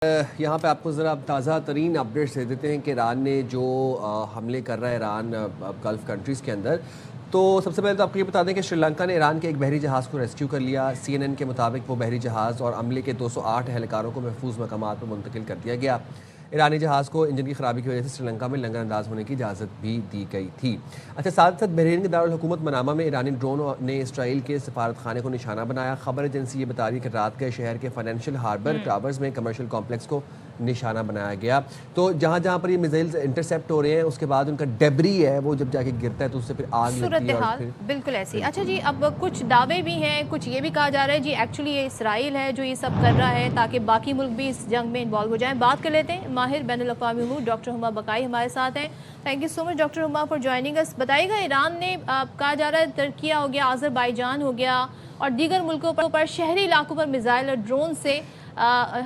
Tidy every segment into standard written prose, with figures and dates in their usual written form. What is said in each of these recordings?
یہاں پہ آپ کو ذرا تازہ ترین اپڈیٹس دے دیتے ہیں کہ ایران نے جو حملے کر رہا ہے ایران گلف کنٹریز کے اندر. تو سب سے پہلے تو آپ کو یہ بتا دیں کہ سری لنکا نے ایران کے ایک بحری جہاز کو ریسکیو کر لیا. CNN کے مطابق وہ بحری جہاز اور عملے کے 208 اہلکاروں کو محفوظ مقامات پر منتقل کر دیا گیا. ایرانی جہاز کو انجن کی خرابی کی وجہ سے سری لنکا میں لنگر انداز ہونے کی اجازت بھی دی گئی تھی. اچھا، ساتھ ساتھ بحرین کے دارالحکومت منامہ میں ایرانی ڈرون نے اسرائیل کے سفارت خانے کو نشانہ بنایا. خبر ایجنسی یہ بتا رہی ہے کہ رات گئے شہر کے فائنینشیل ہاربر ٹاورز میں کمرشل کمپلیکس کو نشانہ بنایا گیا. تو جہاں جہاں پر یہ میزائلز انٹرسیپٹ ہو رہے ہیں اس کے بعد ان کا ڈیبری ہے وہ جب جا کے گرتا ہے تو اس سے پھر آگ لگتی ہے. صورتحال بالکل ایسی. اچھا جی، اب کچھ دعوے بھی ہیں، کچھ یہ بھی کہا جا رہا ہے جی ایکچولی یہ اسرائیل ہے جو یہ سب کر رہا ہے تاکہ باقی ملک بھی اس جنگ میں انوالو ہو جائیں. بات کر لیتے ہیں ماہر بین الاقوامی امور ڈاکٹر ہما بقائی ہمارے ساتھ ہیں. Thank you so much doctor ہما فار جوائننگ اس. بتائیے گا، ایران نے کہا جا رہا ہے ترکیہ ہو گیا، آذربائیجان ہو گیا اور دیگر ملکوں پر شہری علاقوں پر میزائل اور ڈرون سے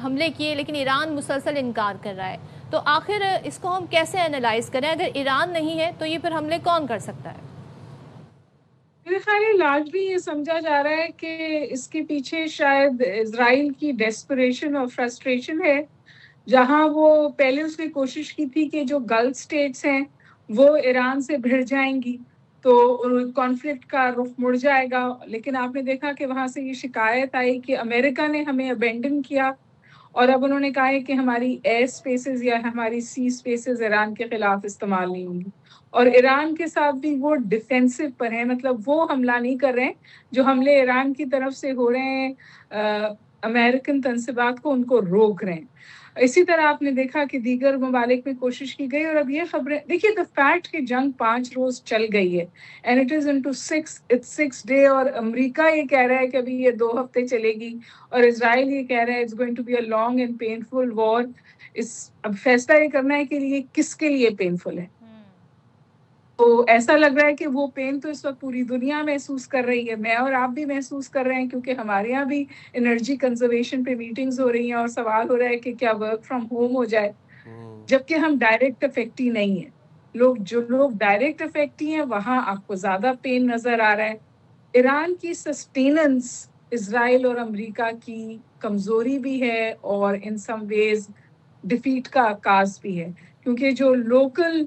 حملے کیے، لیکن ایران مسلسل انکار کر رہا ہے. تو آخر اس کو ہم کیسے انالائز کریں؟ اگر ایران نہیں ہے تو یہ پھر حملے کون کر سکتا ہے؟ میرے خیال ہے لارجلی یہ سمجھا جا رہا ہے کہ اس کے پیچھے شاید اسرائیل کی ڈیسپریشن اور فرسٹریشن ہے، جہاں وہ پہلے اس نے کوشش کی تھی کہ جو گلف سٹیٹس ہیں وہ ایران سے بھڑ جائیں گی تو کانفلکٹ کا رخ مڑ جائے گا. لیکن آپ نے دیکھا کہ وہاں سے یہ شکایت آئی کہ امریکہ نے ہمیں ابینڈن کیا اور اب انہوں نے کہا ہے کہ ہماری ایئر سپیسز یا ہماری سی سپیسز ایران کے خلاف استعمال نہیں ہوں گی. اور ایران کے ساتھ بھی وہ ڈیفینسو پر ہیں، مطلب وہ حملہ نہیں کر رہے ہیں. جو حملے ایران کی طرف سے ہو رہے ہیں امریکن تنصیبات کو ان کو روک رہے ہیں. اسی طرح آپ نے دیکھا کہ دیگر ممالک میں کوشش کی گئی. اور اب یہ خبریں دیکھیے، دا فیکٹ کہ جنگ 5 روز چل گئی ہے and it is into 6 day, اور امریکہ یہ کہہ رہا ہے کہ ابھی یہ 2 ہفتے چلے گی اور اسرائیل یہ کہہ رہا ہے it's going to be a long and painful war. اب فیصلہ یہ کرنا ہے کہ یہ کس کے لیے پینفل ہے. تو ایسا لگ رہا ہے کہ وہ پین تو اس وقت پوری دنیا محسوس کر رہی ہے، میں اور آپ بھی محسوس کر رہے ہیں، کیونکہ ہمارے یہاں بھی انرجی کنزرویشن پہ میٹنگز ہو رہی ہیں اور سوال ہو رہا ہے کہ کیا ورک فرام ہوم ہو جائے، جبکہ ہم ڈائریکٹ افیکٹی نہیں ہیں. جو لوگ ڈائریکٹ افیکٹی ہیں وہاں آپ کو زیادہ پین نظر آ رہا ہے. ایران کی سسٹیننس اسرائیل اور امریکہ کی کمزوری بھی ہے اور ان سم ویز ڈیفیٹ کا عکاس بھی ہے، کیونکہ جو لوکل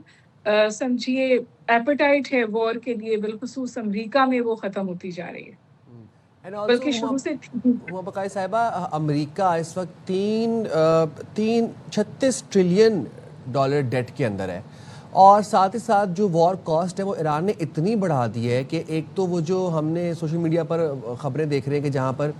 سمجھیے ایپیٹائٹ ہے وار کے لیے بالخصوص امریکہ میں وہ ختم ہوتی جا رہی ہے، بلکہ شروع سے ہما بقائی صاحبہ امریکہ اس وقت 36 ٹریلین ڈالر ڈیٹ کے اندر ہے، اور ساتھ ہی ساتھ جو وار کاسٹ ہے وہ ایران نے اتنی بڑھا دی ہے کہ ایک تو وہ جو ہم نے سوشل میڈیا پر خبریں دیکھ رہے ہیں کہ جہاں پر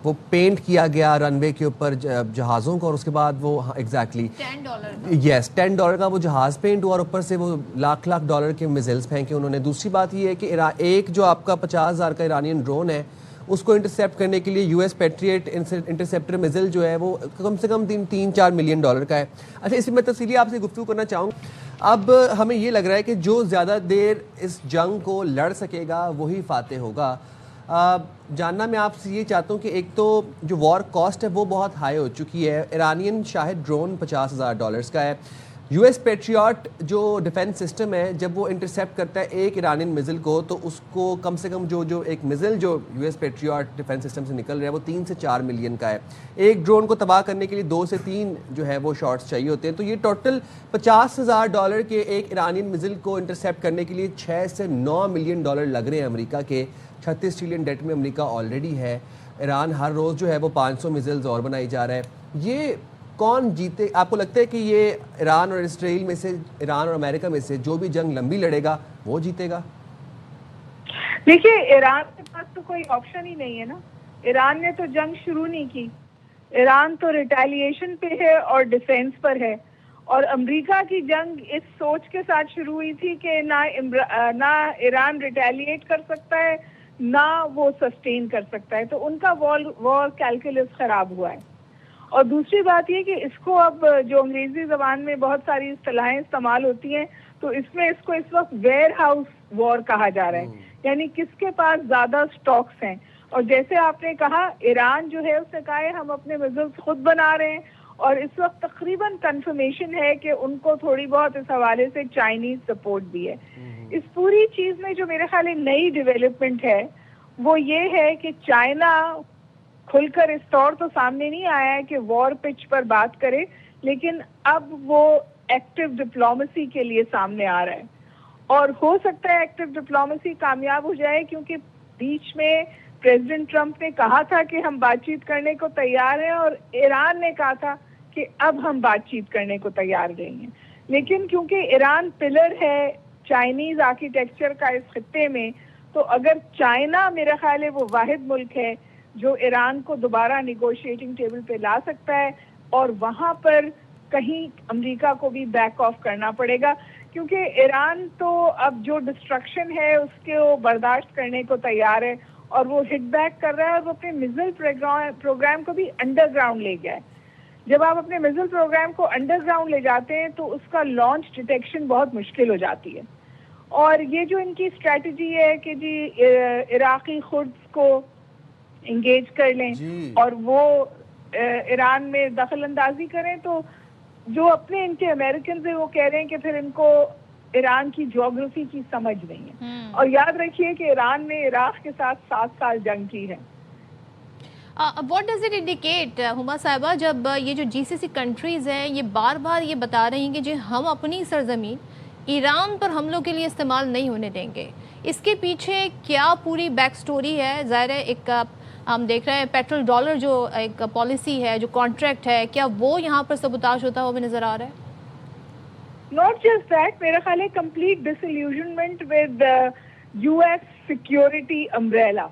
وہ پینٹ کیا گیا رن وے کے اوپر جہازوں کو، اور اس کے بعد وہ ایگزیکٹلی $10 کا وہ جہاز پینٹ ہوا اور اوپر سے وہ لاکھ ڈالر کے میزائلز پھینکے انہوں نے. دوسری بات یہ ہے کہ ایک جو آپ کا 50,000 کا ایرانین ڈرون ہے اس کو انٹرسیپٹ کرنے کے لیے US پیٹریٹ انٹرسیپٹر میزائل جو ہے وہ کم سے کم $3-4 ملین کا ہے. اچھا، اس میں تفصیلی آپ سے گفتگو کرنا چاہوں گا. اب ہمیں یہ لگ رہا ہے کہ جو زیادہ دیر اس جنگ کو لڑ سکے گا وہی فاتح ہوگا. جاننا میں آپ سے یہ چاہتا ہوں کہ ایک تو جو وار کاسٹ ہے وہ بہت ہائی ہو چکی ہے. ایرانین شاہد ڈرون $50,000 کا ہے. US پیٹریاٹ جو ڈیفینس سسٹم ہے جب وہ انٹرسیپٹ کرتا ہے ایک ایرانین میزل کو تو اس کو کم سے کم جو ایک میزل جو US پیٹریاٹ ڈیفینس سسٹم سے نکل رہا ہے وہ 3 سے 4 ملین کا ہے. ایک ڈرون کو تباہ کرنے کے لیے 2 سے 3 جو ہے وہ شاٹس چاہیے ہوتے ہیں. تو یہ ٹوٹل $50,000 کے ایک ایرانین میزل کو انٹرسیپٹ کرنے کے لیے $6 سے 9 ملین لگ رہے ہیں امریکہ کے. 36 ٹریلین ڈیٹ میں امریکہ آلریڈی ہے. ایران ہر روز جو ہے وہ 500 میزائلز اور بنائی جا رہا ہے. یہ کون جیتے؟ آپ کو لگتا ہے کہ یہ ایران اور اسرائیل میں سے، ایران اور امریکہ میں سے جو بھی جنگ لمبی لڑے گا وہ جیتے گا؟ دیکھیے، ایران کے پاس تو کوئی آپشن ہی نہیں ہے نا. ایران نے تو جنگ شروع نہیں کی. ایران تو ریٹیلیشن پہ ہے اور ڈیفینس پر ہے. اور امریکہ کی جنگ اس سوچ کے ساتھ شروع ہوئی تھی کہ نہ ایران ریٹیلیٹ کر سکتا ہے نہ وہ سسٹین کر سکتا ہے. تو ان کا وار کیلکولس خراب ہوا ہے. اور دوسری بات یہ کہ اس کو اب جو انگریزی زبان میں بہت ساری اصطلاحیں استعمال ہوتی ہیں تو اس میں اس کو اس وقت ویئر ہاؤس وار کہا جا رہا ہے، یعنی کس کے پاس زیادہ سٹاکس ہیں. اور جیسے آپ نے کہا، ایران جو ہے اس نے کہا ہے ہم اپنے میزائلز خود بنا رہے ہیں، اور اس وقت تقریباً کنفرمیشن ہے کہ ان کو تھوڑی بہت اس حوالے سے چائنیز سپورٹ بھی ہے. اس پوری چیز میں جو میرے خیال نئی ڈیولپمنٹ ہے وہ یہ ہے کہ چائنا کھل کر اس طور تو سامنے نہیں آیا ہے کہ وار پچ پر بات کرے، لیکن اب وہ ایکٹیو ڈپلومیسی کے لیے سامنے آ رہا ہے، اور ہو سکتا ہے ایکٹیو ڈپلومیسی کامیاب ہو جائے، کیونکہ بیچ میں پریزیڈنٹ ٹرمپ نے کہا تھا کہ ہم بات چیت کرنے کو تیار ہیں، اور ایران نے کہا تھا کہ اب ہم بات چیت کرنے کو تیار نہیں ہیں. لیکن کیونکہ ایران پلر ہے چائنیز آرکیٹیکچر کا اس خطے میں، تو اگر چائنا میرا خیال ہے وہ واحد ملک ہے جو ایران کو دوبارہ نیگوشیٹنگ ٹیبل پہ لا سکتا ہے، اور وہاں پر کہیں امریکہ کو بھی بیک آف کرنا پڑے گا، کیونکہ ایران تو اب جو ڈسٹرکشن ہے اس کے وہ برداشت کرنے کو تیار ہے، اور وہ ہٹ بیک کر رہا ہے، اور وہ اپنے میزائل پروگرام کو بھی انڈر گراؤنڈ لے گیا ہے. جب آپ اپنے میزائل پروگرام کو انڈر گراؤنڈ لے جاتے ہیں تو اس کا لانچ ڈیٹیکشن بہت مشکل ہو جاتی ہے. اور یہ جو ان کی اسٹریٹجی ہے کہ جی عراقی خردز کو انگیج کر لیں اور وہ ایران میں دخل اندازی کریں، تو جو اپنے ان کے امریکنز ہیں وہ کہہ رہے ہیں کہ پھر ان کو ایران کی جغرافی کی سمجھ نہیں ہے. اور یاد رکھیے کہ ایران نے عراق کے ساتھ 7 سال جنگ کی ہے. واٹ ڈز اٹ انڈیکیٹ ہما صاحبہ، جب یہ جو جی سی سی کنٹریز ہیں یہ بار بار یہ بتا رہی ہیں کہ جی ہم اپنی سرزمین ایران پر حملوں کے لیے استعمال نہیں ہونے دیں گے، اس کے پیچھے کیا پوری بیک سٹوری ہے؟ ظاہر ہے ایک ہم دیکھ رہے ہیں پیٹرول ڈالر جو ایک پالیسی ہے، جو کانٹریکٹ ہے، کیا وہ یہاں پر سبوتاژ ہوتا ہوا بھی نظر آ رہا ہے؟ ناٹ جسٹ دیٹ، میرا خیال ہے complete disillusionment with U S security umbrella.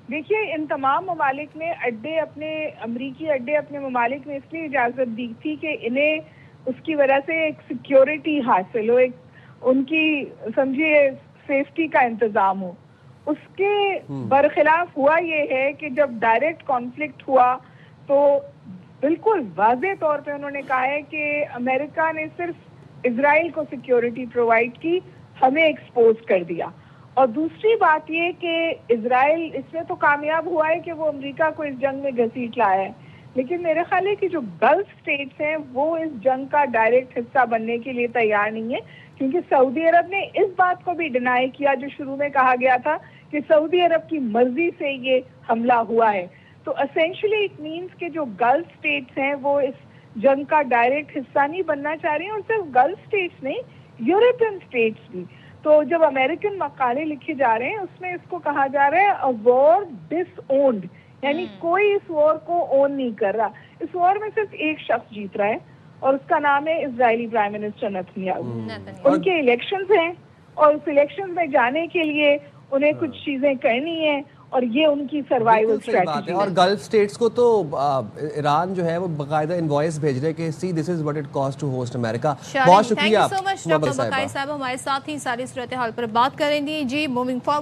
دیکھیے ان تمام ممالک نے اڈے اپنے امریکی اڈے اپنے ممالک نے اس لیے اجازت دی تھی کہ انہیں اس کی وجہ سے ایک سیکیورٹی حاصل ہو، ایک ان کی سمجھیے سیفٹی کا انتظام ہو. اس کے برخلاف ہوا یہ ہے کہ جب ڈائریکٹ کانفلکٹ ہوا تو بالکل واضح طور پہ انہوں نے کہا ہے کہ امریکہ نے صرف اسرائیل کو سیکیورٹی پرووائڈ کی، ہمیں ایکسپوز کر دیا. اور دوسری بات یہ کہ اسرائیل اس میں تو کامیاب ہوا ہے کہ وہ امریکہ کو اس جنگ میں گھسیٹ لایا ہے، لیکن میرا خیال ہے کہ جو گلف اسٹیٹس ہیں وہ اس جنگ کا ڈائریکٹ حصہ بننے کے لیے تیار نہیں ہے، کیونکہ سعودی عرب نے اس بات کو بھی ڈینائی کیا جو شروع میں کہا گیا تھا کہ سعودی عرب کی مرضی سے یہ حملہ ہوا ہے. تو اسینشلی اٹ مینس کہ جو گلف اسٹیٹس ہیں وہ اس جنگ کا ڈائریکٹ حصہ نہیں بننا چاہ رہی ہیں، اور صرف گلف اسٹیٹس نہیں، یورپین اسٹیٹس بھی. تو جب امریکن مقالے لکھے جا رہے ہیں اس میں اس کو کہا جا رہا ہے اے وار ڈس اونڈ، یعنی کوئی اس وار کو اون نہیں کر رہا. اس وار میں صرف ایک شخص جیت رہا ہے اور اس کا نام ہے اسرائیلی پرائم منسٹر نتنیاہو. ان کے الیکشنز ہیں اور اس الیکشنز میں جانے کے لیے انہیں کچھ چیزیں کرنی ہیں، اور یہ ان کی سروائیول اسٹریٹجی ہے. اور گلف اسٹیٹس کو تو ایران جو ہے وہ باقاعدہ انوائس بھیج رہے کہ see this is what it cost to host America. بہت شکریہ thank you so much doctor Baqai sahib, ہمارے ساتھ ہی ساری صورتحال پر بات کریں گی. جی موونگ فارورڈ